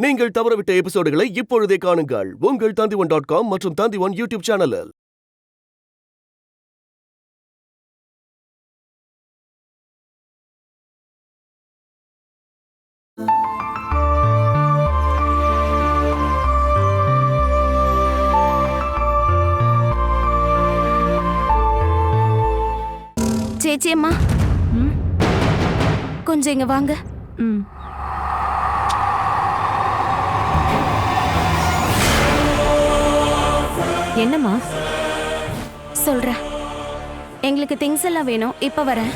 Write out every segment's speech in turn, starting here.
நீங்கள் தவறவிட்ட எபிசோடுகளை இப்பொழுதே காணுங்கள் உங்கள் Tandivan.com மற்றும் Tandivan யூடியூப் சேனலில். சேச்சி அம்மா, கொஞ்சம் இங்க வாங்க. என்னம்மா? சொல்றேன். எங்களுக்கு திங்ஸ் எல்லாம் வேணும், இப்ப வரேன்.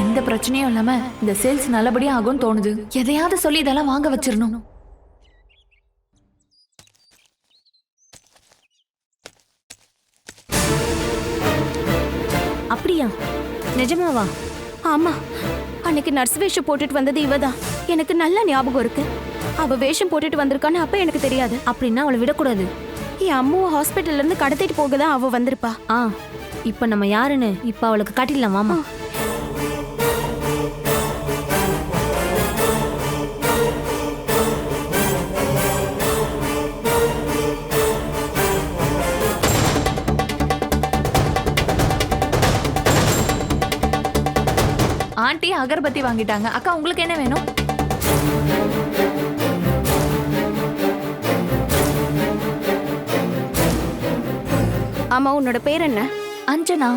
எந்த பிரச்சனையும் இல்லாம இந்த சேல்ஸ் நல்லபடியா ஆகும்னு தோணுது. எதையாவது சொல்லி இதெல்லாம் வாங்க வச்சிடணும். அப்படியா? நிஜமாவா? ஆமா, அன்னைக்கு நர்ஸ் வேஷம் போட்டுட்டு வந்தது இவதான். எனக்கு நல்ல ஞாபகம் இருக்கு. அவ வேஷம் போட்டுட்டு வந்திருக்கான்னு அப்ப எனக்கு தெரியாது. அப்படின்னா அவளை விடக்கூடாது. என் அம்மாவை ஹாஸ்பிட்டல்ல இருந்து கடத்திட்டு போகதான் அவ வந்திருப்பா. இப்ப நம்ம யாருன்னு இப்ப அவளுக்கு காட்டிடலாம். மாமா, ஆண்டி அகர்பத்தி வாங்கிட்டாங்க. அக்கா, உங்களுக்கு என்ன வேணும்? ஆமா, உன்னோட பேர் என்ன? அஞ்சனா.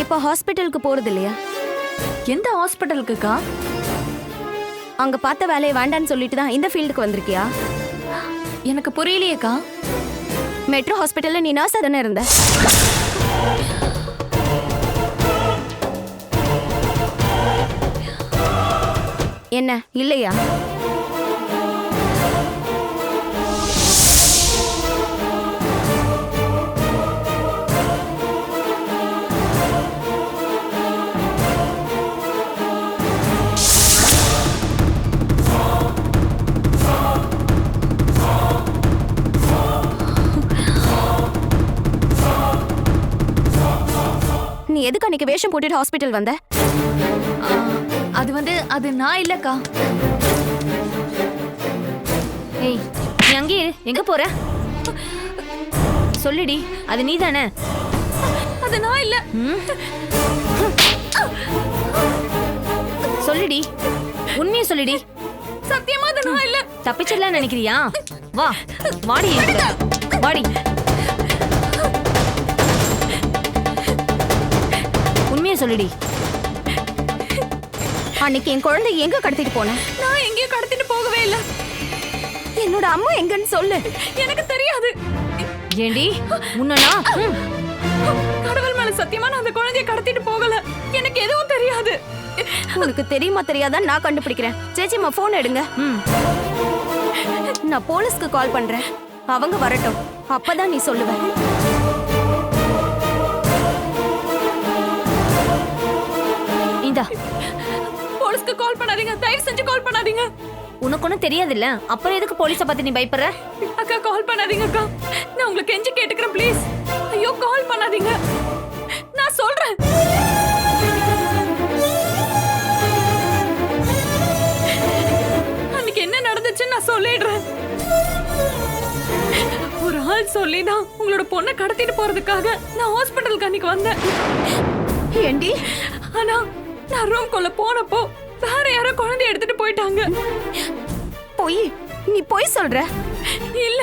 இப்ப ஹாஸ்பிட்டலுக்கு போறது இல்லையா? எந்த ஹாஸ்பிட்டலுக்குக்கா? அங்க பார்த்த வேலையை வேண்டான்னு சொல்லிட்டு தான் இந்த ஃபீல்டுக்கு வந்திருக்கியா? எனக்கு புரியலையேக்கா. மெட்ரோ ஹாஸ்பிட்டல்ல நீ நர்ஸா தானே இருந்த? என்ன இல்லையா? நீ எதுக்கு அன்னைக்கு வேஷம் போட்டுட்டு ஹாஸ்பிட்டல் வந்த? அது நான் இல்லக்கா. ஏய், நீ அங்கே இரு. எங்க போற? சொல்லுடி, அது நீ தானே? அது நான் இல்ல. சொல்லுடி, உண்மையை சொல்லுடி. சத்தியமா அது நான் இல்ல. தப்பிச்சிடலாம் நினைக்கிறியா? வா, வாடி, வாடி. உண்மையை சொல்லுடி. அன்னைக்கு என் குழந்தை எங்க கடத்திட்டு போன? நான் எங்கேயும் கடத்திட்டு போகவே இல்ல. என்னோட அம்மா எங்கன்னு சொல்லு. எனக்கு தெரியாது. ஏண்டி முன்னனா? கடவுள் மேல சத்தியமா நான் அந்த குழந்தையை கடத்திட்டு போகல. எனக்கு எதுவும் தெரியாது. உனக்கு தெரியுமா தெரியாதா நான் கண்டுபிடிக்கிறேன். சேச்சிம்மா, போன் எடுங்க. நான் போலீஸ்க்கு கால் பண்றேன். அவங்க வரட்டும், அப்பதான் நீ சொல்லுவ. இந்தா. போலீஸ்க்கு கால் பண்ணாதீங்க, தயவு செஞ்சு கால் பண்ணாதீங்க. உனக்கு ஒன்னும் தெரியாதுல்ல, அப்புறம் எதுக்கு போலீஸை பத்தி நீ பயப்படுற? அக்கா, கால் பண்ணாதீங்க அக்கா. நான் உங்களுக்கு கெஞ்சி கேட்டுக்கிறேன், ப்ளீஸ். ஐயோ, கால் பண்ணாதீங்க. நான் சொல்றேன். அன்னைக்கு என்ன நடந்துச்சுன்னு நான் சொல்லிடுறேன். ஒரு ஆள் சொல்லிதான் உங்களோட பொண்ணை கடத்திட்டு போறதுக்காக நான் ஹாஸ்பிட்டலுக்கு அன்னைக்கு வந்தேன். ஏண்டி? ஆனா நான் ரூம்குள்ள போனப்போ வேற யாரோ குழந்தைய எடுத்துட்டு போயிட்டாங்க. நீ போய் சொல்ற? இல்ல,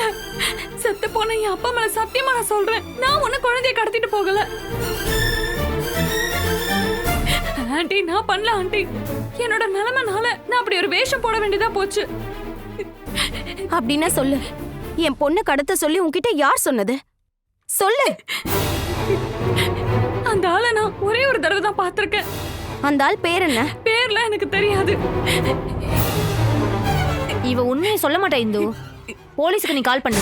செத்து போன என் அப்பா மேல சத்தியமா நான் சொல்றேன். நான் உன்ன குழந்தைய கடத்திட்டு போகல. ஆண்டி, நான் பண்ணல ஆண்டி. என்னோட நிலைமைனால நான் அப்படி ஒரு வேஷம் போட வேண்டியதா போச்சு. அப்படின்னா சொல்லு, என் பொண்ணு கடத்த சொல்லி உன்கிட்ட யார் சொன்னது? சொல்லு. அந்த ஆளை நான் ஒரே ஒரு தடவை தான் பார்த்திருக்கேன். அந்த ஆள் பேர் என்ன? பேர்லாம் எனக்கு தெரியாது. இவ உண்மையை சொல்ல மாட்டா இந்து. போலீஸ்க்கு நீ கால் பண்ணு.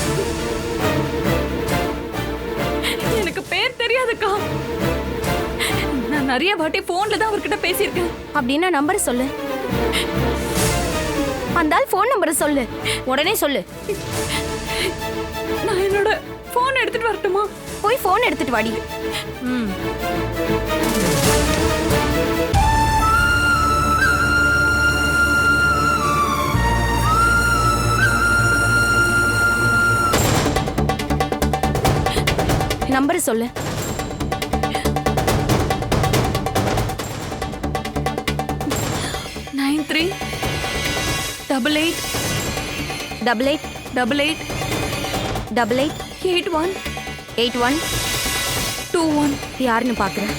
எனக்கு பேர் தெரியாதுக்கா. நான் நிறைய வாட்டி போன்ல தான் அவர்கிட்ட பேசியிருக்கேன். அப்படின்னா நம்பர் சொல்லு. அந்த ஆள் போன் நம்பரை சொல்லு. உடனே சொல்லு. நான் என்னோட போன் எடுத்துட்டு வரட்டுமா? போய் போன் எடுத்துட்டு வாடி. நம்பர் சொல்லு. Nine three double eight double eight double eight double eight 81 81. 21. யாருன்னு பாக்குறேன்.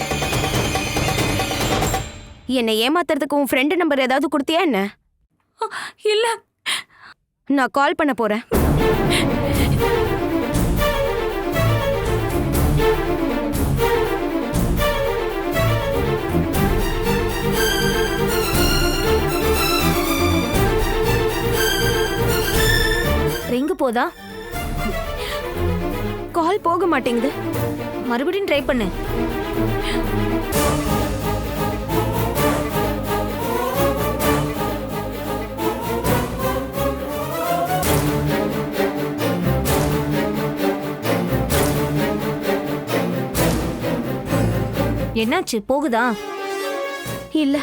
என்னை ஏமாத்துறதுக்கு உன் ஃப்ரெண்டு நம்பர் ஏதாவது கொடுத்தியா என்ன? இல்ல, நான் கால் பண்ண போறேன். ரிங்கு போதா? கால் போக மாட்டேங்குது. மறுபடியும் ட்ரை பண்ணு. என்னாச்சு, போகுதா? இல்ல,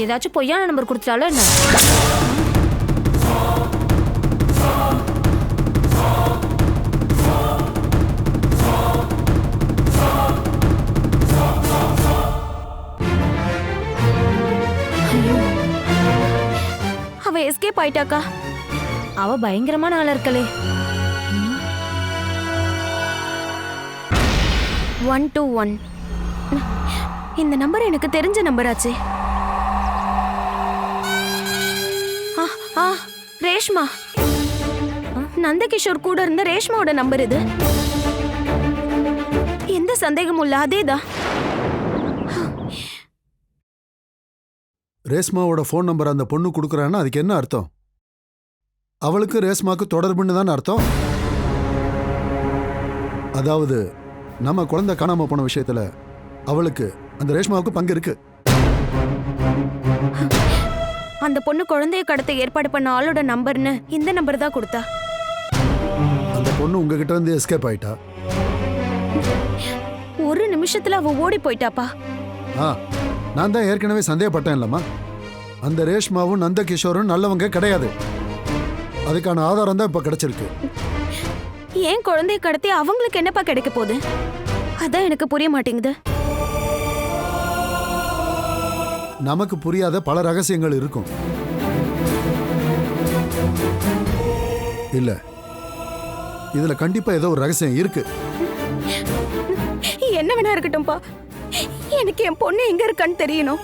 ஏதாச்சும் பொய்யான நம்பர் கொடுத்துட்டாலும் என்ன? அவ எஸ்கேப் ஆயிட்டாக்கா. அவ பயங்கரமான ஆளா இருக்கலே. 121. இந்த நம்பர் எனக்கு தெரிஞ்ச நம்பர் ஆச்சு. ரேஷ்மா. நந்தகிஷோர் கூட இருந்த ரேஷ்மாவோட நம்பர் இது. எந்த சந்தேகமும் இல்ல, அதேதான். ரேஷ்மாவோட ஃபோன் நம்பர் அந்த பொண்ணு கொடுக்குறான்னா அதுக்கு என்ன அர்த்தம்? அவளுக்கு ரேஷ்மாவுக்கு தொடர்புன்னு தானே அர்த்தம். அதாவது நம்ம குழந்தை காணாம போன விஷயத்துல அவளுக்கு அந்த ரேஷ்மாவுக்கு பங்கு இருக்கு. அந்த பொண்ணு குழந்தைய கடத்த ஏற்பாடு பண்ண ஆளோட நம்பர்னு இந்த நம்பர் தான் கொடுத்தா. அந்த பொண்ணு உங்ககிட்ட இருந்து எஸ்கேப் ஆயிட்டா. ஒரு நிமிஷத்துல அவ ஓடி போயிட்டாப்பா. நான் தான் ஏற்கனவே சந்தேகப்பட்டேன் இல்லம்மா. அந்த ரேஷ்மாவும் நந்தகிஷோரும் நல்லவங்க கிடையாது. அதுக்கான ஆதாரம் தான் இப்ப கிடைச்சிருக்கு. ஏன் குழந்தைய கடத்தி அவங்களுக்கு என்னப்பா கிடைக்க போகுது? அதான் எனக்கு புரிய மாட்டேங்குது. நமக்கு புரியாத பல ரகசியங்கள் இருக்கும். இல்ல, இதுல கண்டிப்பா ஏதோ ஒரு ரகசியம் இருக்கு. என்ன வேணா இருக்கட்டும்பா, எனக்கு என் பொண்ணு எங்க இருக்கான்னு தெரியணும்.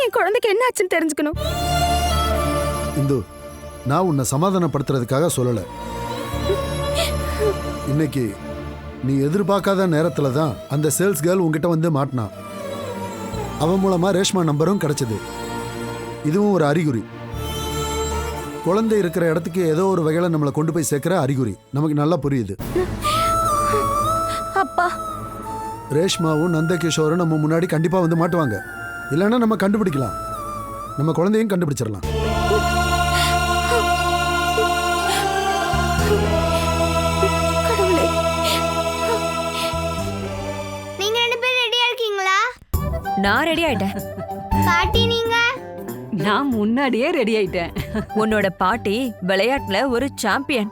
என் குழந்தைக்கு என்ன ஆச்சுன்னு தெரிஞ்சுக்கணும். இந்து, நான் உன்னை சமாதானப்படுத்துறதுக்காக சொல்லல. இன்னைக்கு நீ எதிர்பார்க்காத நேரத்துல தான் அந்த சேல்ஸ் கேர்ள் உங்ககிட்ட வந்து மாட்டினா. அவன் மூலமா ரேஷ்மா நம்பரும் கிடைச்சது. இதுவும் ஒரு அறிகுறி. குழந்தை இருக்கிற இடத்துக்கு ஏதோ ஒரு வகையில நம்மளை கொண்டு போய் சேர்க்கிற அறிகுறி நமக்கு நல்லா புரியுது. அப்பா, ரேஷ்மாவும் நந்தகிஷோரும் நம்ம முன்னாடி கண்டிப்பா வந்து மாட்டுவாங்க. இல்லைன்னா நம்ம கண்டுபிடிக்கலாம். நம்ம குழந்தையும் கண்டுபிடிச்சிடலாம். நீங்க ரெண்டு பேரும் ரெடியா இருக்கீங்களா? நான் ரெடி ஆயிட்டேன். பாட்டி நீங்க? நான் முன்னாடியே ரெடி ஆயிட்டேன். உன்னோட பாட்டி விளையாட்டுல ஒரு சாம்பியன்.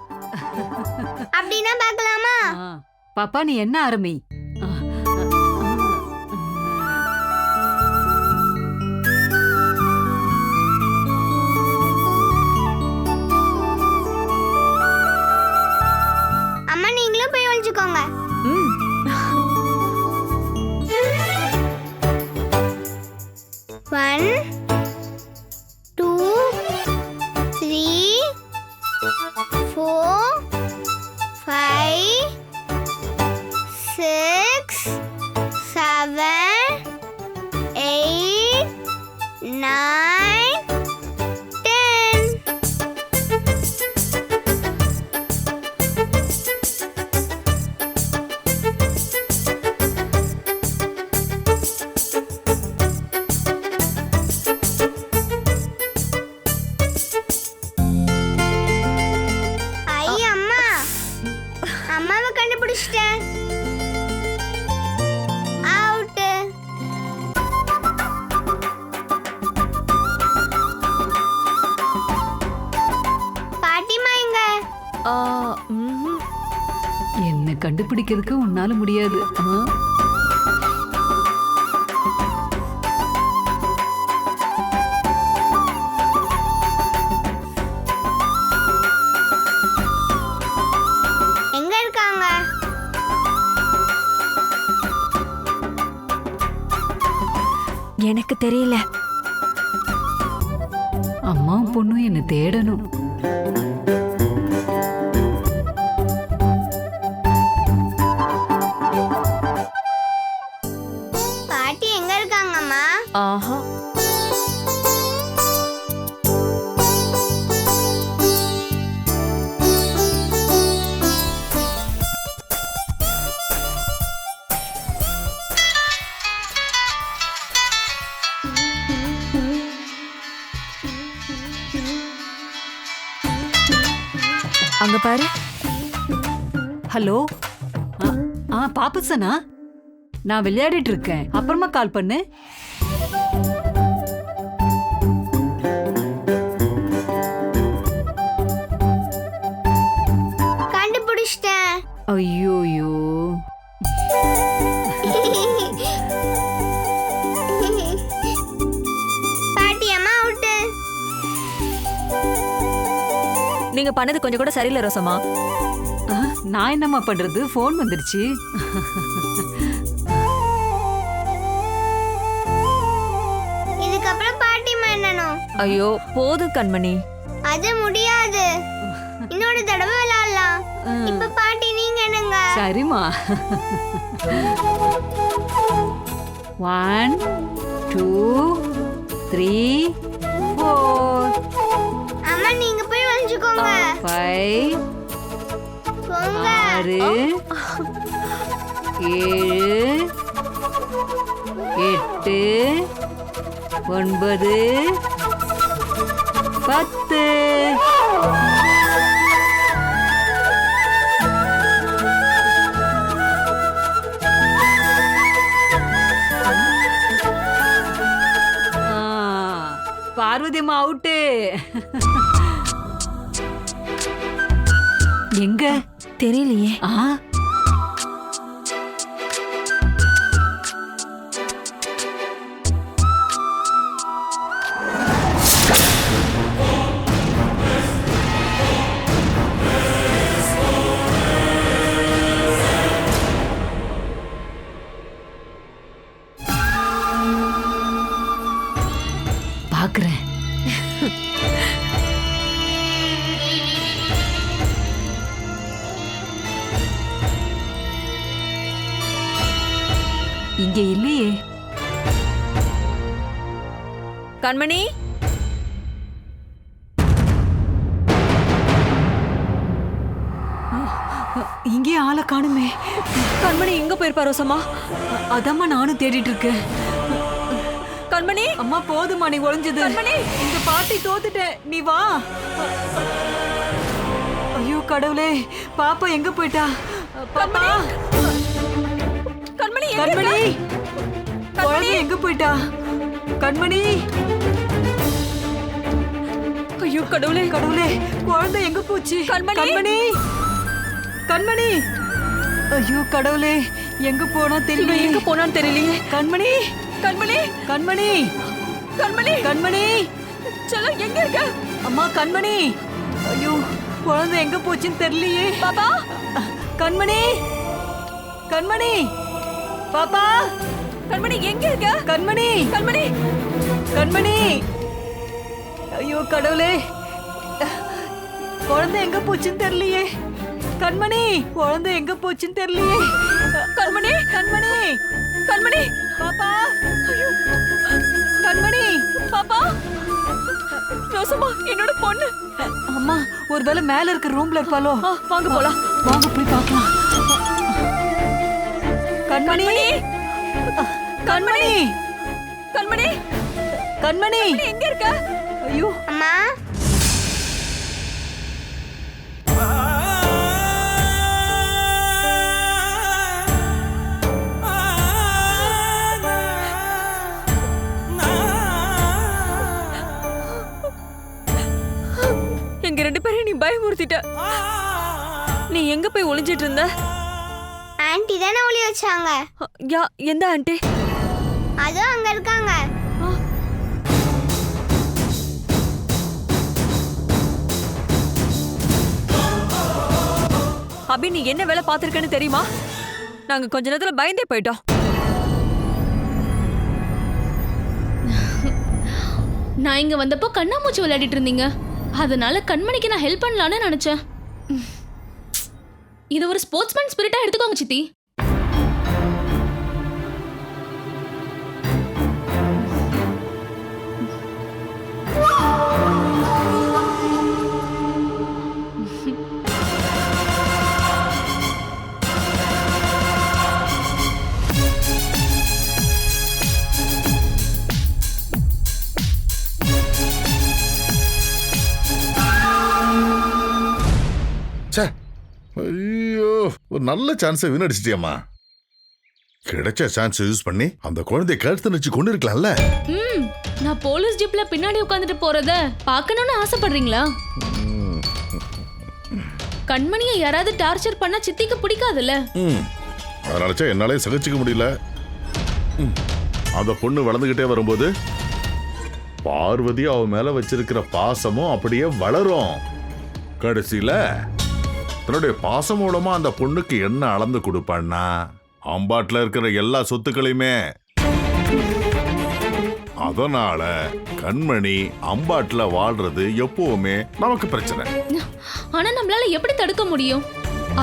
அப்படின்னா பார்க்கலாமா? பாப்பா நீ என்ன ஆரம்பி. அம்மா நீங்களும் போய் ஒளிஞ்சுக்கோங்க. ம். 1 2 3 4 5 6 7 8 9 10. ஐ அம்மா, அம்மாவை கண்டுபிடிச்சிட்டேன். அவுட். கண்டுபிடிக்கிறதுக்கு உன்னால முடியாது. எங்க இருக்காங்க? எனக்கு தெரியல. அம்மாவும் பொண்ணும் என்ன தேடணும். பாட்டி எங்க இருக்காங்கம்மா? ஆஹா. அங்க பாரு. ஹலோ. பாப்புசனா? நான் விளையாடிட்டு இருக்கேன், அப்புறமா கால் பண்ணு. கண்டுபிடிச்சிட்டேன். ஐயோயோ. பாட்டி அம்மா அவுட்டு. நீங்க பண்ணது கொஞ்சம் கூட சரியில்லை ரோசம்மா. நான் என்னம்மா பண்றது, போன் வந்துருச்சு. இதுக்கப்புறம் பாட்டி மன்னனும். ஐயோ போதும் கண்மணி. அது முடியாது. இன்னொரு தடவை விளையாடலாம். இப்ப பாட்டி நீங்க என்னங்க? சரிம்மா. 1 2 3 4 அம்மா நீங்க போய் வளைஞ்சுக்கோங்க. 5 போங்க. 6 7 8 9 10. பார்வதி அம்மா அவுட்டு. எங்க தெரியலையே. பாக்குறேன். இங்க இல்லையே. கண்மணி இங்கே ஆளை காணுமே. கண்மணி எங்க போயிருப்பா ரோசம்மா? அதம்மா நானும் தேடிட்டு இருக்கேன். கண்மணி அம்மா போதுமா நீ ஒளிஞ்சது. கண்மணி இந்த பாட்டி தோத்துட்டேன், நீ வா. ஐயோ கடவுளே, பாப்பா எங்க போயிட்டா? பாப்பா. கண்மணி கண்மணி குழந்தை எங்க போயிட்டா? கண்மணி. ஐயோ கடவுளே கடவுளே, குழந்தை எங்க போச்சு? கண்மணி. கண்மணி கண்மணி. ஐயோ கடவுளே, எங்க போனா தெரியல. எங்க போனான்னு தெரியலையே. கண்மணி கண்மணி கண்மணி கண்மணி கண்மணி. செல்லம் எங்க இருக்க? அம்மா கண்மணி. ஐயோ குழந்தை எங்க போச்சுன்னு தெரியலையே. பாப்பா. கண்மணி கண்மணி. பாப்பா. கண்மணி எங்க இருக்க? கண்மணி கண்மணி கண்மணி. ஐயோ கடவுளே, குழந்தை எங்க போச்சுன்னு தெரியலையே. கண்மணி குழந்தை எங்க போச்சுன்னு தெரியலையே. கண்மணி கண்மணி கண்மணி பாப்பா. ஐயோ கண்மணி. பாப்பா. ரோசம்மா என்னோட பொண்ணு. அம்மா ஒருவேளை மேல இருக்க ரூம்ல இருப்பாளோ. வாங்க போலாம். வாங்க போய் பார்க்கலாம். கண்மணி கண்மணி கண்மணி கண்மணி எங்க இருக்க? ஐயோ. அம்மா எங்க ரெண்டு பேரையும் நீ பயமுறுத்திட்ட. நீ எங்க போய் ஒளிஞ்சிட்டு இருந்த? ஆன்ட்டி தானே ஒளி வச்சாங்க. யா எந்த ஆண்டி? அதுவும் அங்க இருக்காங்க. அபி நீ என்ன வேலை பார்த்திருக்கன்னு தெரியுமா? நாங்க கொஞ்ச நேரத்துல பயந்தே போயிட்டோம். நான் இங்க வந்தப்போ கண்ணாமூச்சி விளையாடிட்டு இருந்தீங்க, அதனால கண்மணிக்கு நான் ஹெல்ப் பண்ணலான்னு நினைச்சேன். இது ஒரு ஸ்போர்ட்ஸ்மேன் ஸ்பிரிட்டா எடுத்துக்கோங்க சித்தி. ச்சே, ஐயோ, ஒரு நல்ல சான்ஸை வீணடிச்சிட்டியம்மா. கிடைச்ச சான்ஸ் யூஸ் பண்ணி அந்த குழந்தைய கழுத்து நச்சு கொண்டு இருக்கலாம்ல. நான் போலீஸ் ஜீப்ல பின்னாடி உட்காந்துட்டு போறத பார்க்கணும்னு ஆசைப்படுறீங்களா? கண்மணியை யாராவது டார்ச்சர் பண்ணா சித்திக்கு பிடிக்காதுல்ல. அதை நினைச்சா என்னாலே சகிச்சுக்க முடியல. அந்த பொண்ணு வளர்ந்துகிட்டே வரும்போது பார்வதி அவ மேல வச்சிருக்கிற பாசமும் அப்படியே வளரும். கடைசியில தன்னுடைய பாசம் மூலமா அந்த பொண்ணுக்கு என்ன அளந்து கொடுப்பான்னா அம்பாட்ல இருக்கிற எல்லா சொத்துக்களையுமே. அதனால கண்மணி அம்பாட்ல வாழ்றது எப்பவுமே நமக்கு பிரச்சனை. ஆனா நம்மளால எப்படி தடுக்க முடியும்?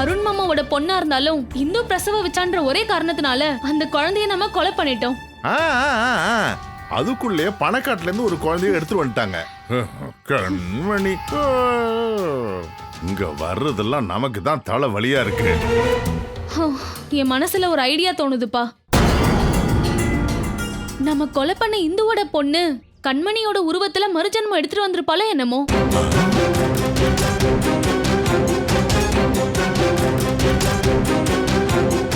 அருண் மாமாவோட பொண்ணா இருந்தாலும் இந்து பிரசவ வச்சான்ற ஒரே காரணத்தினால அந்த குழந்தைய நம்ம கொலை பண்ணிட்டோம். அதுக்குள்ளே பணக்காட்டுல இருந்து ஒரு குழந்தைய எடுத்துட்டு வந்துட்டாங்க. கண்மணி இங்க வர்றதெல்லாம் நமக்கு தான் தலை வலியா இருக்கு. என் மனசுல ஒரு ஐடியா தோணுதுப்பா. நம்ம கொலை பண்ண இந்துவோட பொண்ணு கண்மணியோட உருவத்துல மறுஜன்மம் எடுத்துட்டு வந்திருப்பாளோ என்னமோ.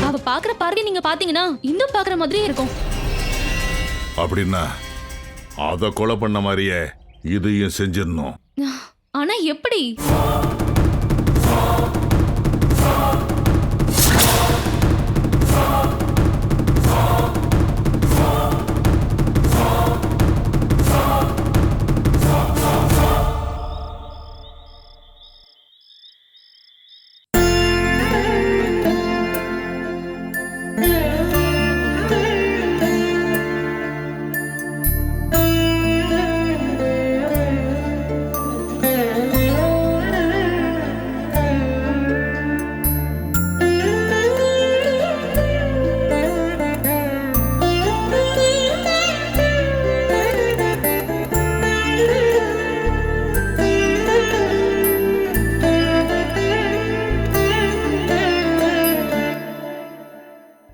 அவ பாக்குற பார்வை நீங்க பாத்தீங்கன்னா இந்து பாக்குற மாதிரியே இருக்கும். அப்படின்னா அத கொலை பண்ண மாதிரியே இதையும் செஞ்சிடணும். ஆனா எப்படி?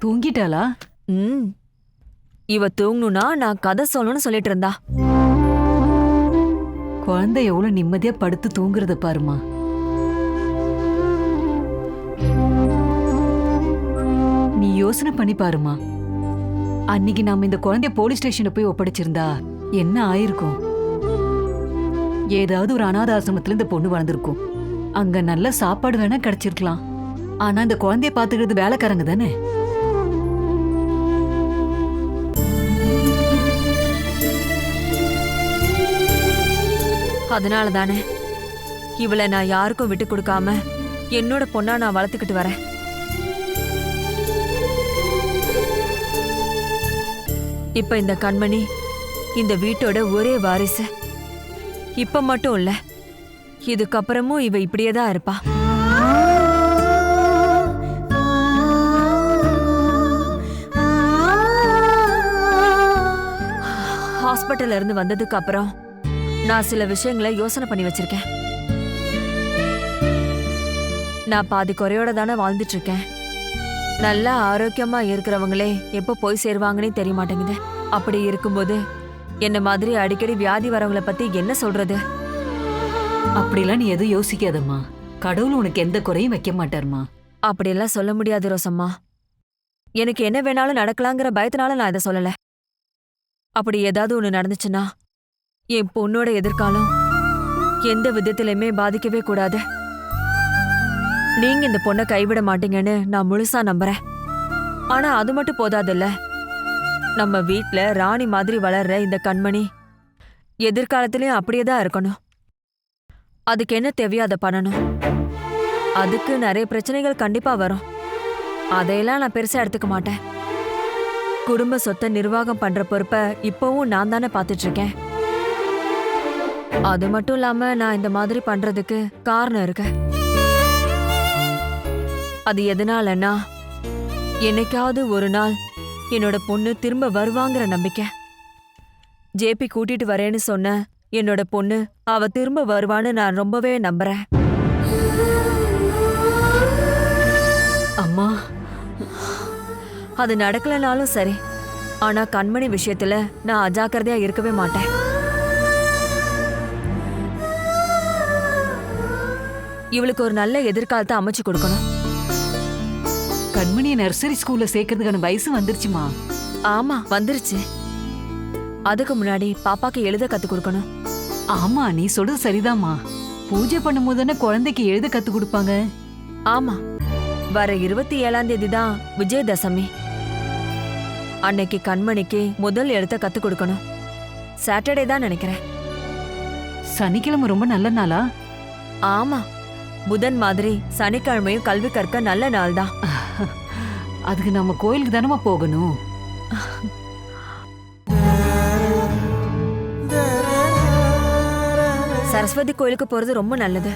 தூங்கிட்டாளா? இவ தூங்கணும்னா நான் கதை சொல்லணும்னு சொல்லிட்டு இருந்தா. குழந்தை எவ்வளவு நிம்மதியா படுத்து தூங்குறத பாருமா. நீ யோசனை பண்ணி பாருமா. அன்னைக்கு நாம இந்த குழந்தைய போலீஸ் ஸ்டேஷன்ல போய் ஒப்படைச்சிருந்தா என்ன ஆயிருக்கும்? ஏதாவது ஒரு அனாதை ஆசிரமத்துல இந்த பொண்ணு வளர்ந்துருக்கும். அங்க நல்ல சாப்பாடு வேணா கிடைச்சிருக்கலாம். ஆனா இந்த குழந்தைய பாத்துக்கிறது வேலைக்காரங்க தானே. அதனால தானே இவளை நான் யாருக்கும் விட்டு கொடுக்காம என்னோட பொண்ணா நான் வளர்த்துக்கிட்டு வரேன். இப்ப இந்த கண்மணி இந்த வீட்டோட ஒரே வாரிசு. இப்ப மட்டும் இல்ல, இதுக்கப்புறமும் இவ இப்படியே தான் இருப்பா. ஹாஸ்பிட்டல்ல இருந்து வந்ததுக்கு அப்புறம் நான் சில விஷயங்களை யோசனை பண்ணி வச்சிருக்கேன். நான் பாதி குறையோட தானே வாழ்ந்துட்டு இருக்கேன். நல்லா ஆரோக்கியமா இருக்கிறவங்களே எப்போ போய் சேருவாங்கன்னே தெரிய மாட்டேங்குது. அப்படி இருக்கும்போது என்ன மாதிரி அடிக்கடி வியாதி வரவங்களை பத்தி என்ன சொல்றது? அப்படிலாம் நீ எதுவும் யோசிக்காதம்மா. கடவுள் உனக்கு எந்த குறையும் வைக்க மாட்டாருமா. அப்படியெல்லாம் சொல்ல முடியாது ரோசம்மா. எனக்கு என்ன வேணாலும் நடக்கலாங்கிற பயத்தினால நான் இதை சொல்லல. அப்படி ஏதாவது ஒண்ணு நடந்துச்சுன்னா என் பொண்ணோட எதிர்காலம் எந்த விதத்திலுமே பாதிக்கவே கூடாது. நீங்க இந்த பொண்ணை கைவிட மாட்டீங்கன்னு நான் முழுசா நம்புறேன். ஆனா அது மட்டும் போதாதுல்ல, நம்ம வீட்ல ராணி மாதிரி வளர்ற இந்த கண்மணி எதிர்காலத்திலயும் அப்படியே தான் இருக்கணும். அதுக்கு என்ன தேவையோ அதை பண்ணணும். அதுக்கு நிறைய பிரச்சனைகள் கண்டிப்பா வரும். அதையெல்லாம் நான் பெருசா எடுத்துக்க மாட்டேன். குடும்ப சொத்தை நிர்வாகம் பண்ற பொறுப்பை இப்பவும் நான் தானே பார்த்துட்டு இருக்கேன். அது மட்டும் இல்லாம நான் இந்த மாதிரி பண்றதுக்கு காரணம் இருக்கு. அது எதனாலன்னா, என்னைக்காவது ஒரு நாள் என்னோட பொண்ணு திரும்ப வருவாங்கிற நம்பிக்கை. ஜேபி கூட்டிட்டு வரேன்னு சொன்ன என்னோட பொண்ணு அவ திரும்ப வருவான்னு நான் ரொம்பவே நம்புறேன். அம்மா, அது நடக்கலனாலும் சரி, ஆனா கண்மணி விஷயத்துல நான் அஜாக்கிரதையா இருக்கவே மாட்டேன். இவளுக்கு ஒரு நல்ல எதிர்காலத்தை அமைச்சு கொடுக்கணும். கண்மணியை நர்சரி ஸ்கூல்ல சேர்க்கறதுக்கான வயசு வந்துருச்சுமா. ஆமா, வந்துருச்சு. அதுக்கு முன்னாடி பாப்பாக்கு எழுத கத்து கொடுக்கணும். ஆமா, நீ சொல்றது சரிதாம்மா. பூஜை பண்ணும்போது தானே குழந்தைக்கு எழுத கத்து கொடுப்பாங்க. ஆமா, வர 27ஆம் தேதி தான் விஜயதசமி. அன்னைக்கு கண்மணிக்கு முதல் எழுத்த கத்து கொடுக்கணும். சாட்டர்டே தான் நினைக்கிறேன். சனிக்கிழமை ரொம்ப நல்ல நாளா? ஆமா, புதன் மாதிரி சனிக்கிழமையும் கல்வி கற்க நல்ல நாள் தான். அதுக்கு நம்ம கோயிலுக்கு தானமா போகணும். சரஸ்வதி கோயிலுக்கு போறது ரொம்ப நல்லது.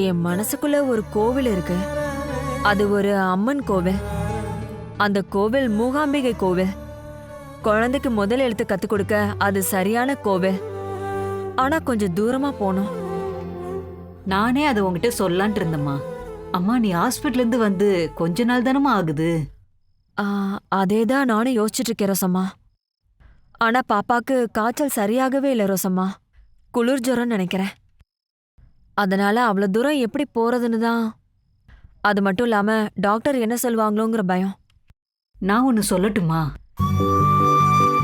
என் மனசுக்குள்ள ஒரு கோவில் இருக்கு. அது ஒரு அம்மன் கோவில். அந்த கோவில் மூகாம்பிகை கோவில். குழந்தைக்கு முதல் எழுத்து கத்து கொடுக்க அது சரியான கோவில். ஆனா கொஞ்சம் தூரமா போனோம். நானே அதை உங்ககிட்ட சொல்லலான் இருந்தம்மா. அம்மா, நீ ஹாஸ்பிட்டல் இருந்து வந்து கொஞ்ச நாள் தானமா ஆகுது. அதேதான் நானும் யோசிச்சுட்டு இருக்கேன் ரோசம்மா. ஆனா பாப்பாக்கு காய்ச்சல் சரியாகவே இல்லை ரோசம்மா. குளிர் ஜுரம் நினைக்கிறேன். அதனால அவ்வளவு தூரம் எப்படி போறதுன்னு தான். அது மட்டும் இல்லாம டாக்டர் என்ன சொல்வாங்களோங்கிற பயம். நான் ஒன்னு சொல்லட்டுமா?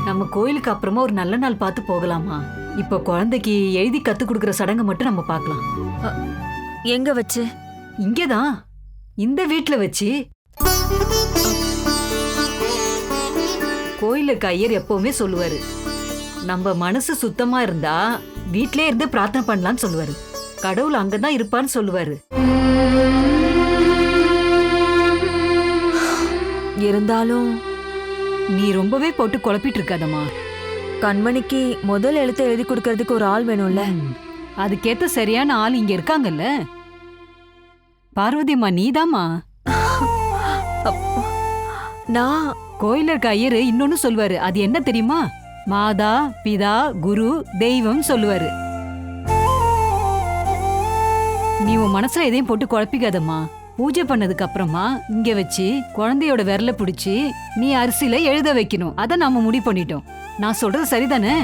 நம்ம கோயிலுக்கு அப்புறமா ஒரு நல்ல நாள் பார்த்து போகலாமா? இப்ப குழந்தைக்கு எழுதி கத்து கொடுக்கற சடங்கை மட்டும் நம்ம பார்க்கலாம். எங்க வச்சு? இங்கதான், இந்த வீட்ல வச்சு. கோயில ஐயர் எப்பவுமே சொல்லுவாரு, நம்ம மனசு சுத்தமா இருந்தா வீட்லயே இருந்து பிரார்த்தனை பண்ணலாம்னு சொல்லுவாரு. கடவுள் அங்கதான் இருப்பான்னு சொல்லுவாரு. இருந்தாலும் நீ ரொம்பவே போட்டு குழப்பிட்டு இருக்காதம்மா. கண்மணிக்கு முதல் எழுத்தை எழுதி கொடுக்கறதுக்கு ஒரு ஆள் வேணும்ல. அதுக்கேத்த சரியான ஆள் இங்க இருக்காங்கல்ல. பார்வதி அம்மா, நீதாம்மா. நான் கோயில இருக்க ஐயரு இன்னொன்னு சொல்லுவாரு. அது என்ன தெரியுமா? மாதா, பிதா, குரு, தெய்வம் சொல்லுவாரு. நீ உன் மனசுல எதையும் போட்டு குழப்பிக்காதம்மா. பூஜை பண்ணதுக்கு அப்புறமா இங்க வச்சு குழந்தையோட விரல பிடிச்சி நீ அரிசியில எழுத வைக்கணும். அத நாம முடிவு பண்ணிட்டோம். நான் சொல்றது சரிதானே?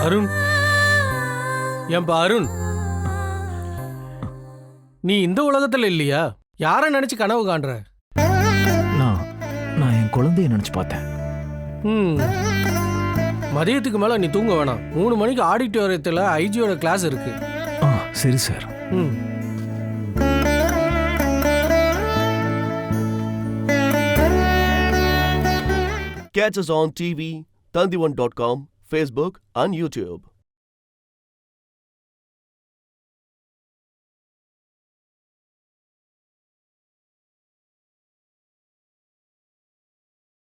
அருண், ஏன்பா அருண், நீ இந்த உலகத்துல இல்லையா? யாரை நினைச்சு கனவு காண்ற? நான் என் குழந்தைய நினைச்சு பார்த்தேன். மதியத்துக்கு மேல நீ தூங்க வேணாம். 3 மணிக்கு ஆடிட்டோரியத்துல ஐஜியோட கிளாஸ் இருக்கு. சரி sir. Catch us on TV, Tandivan.com, Facebook and YouTube.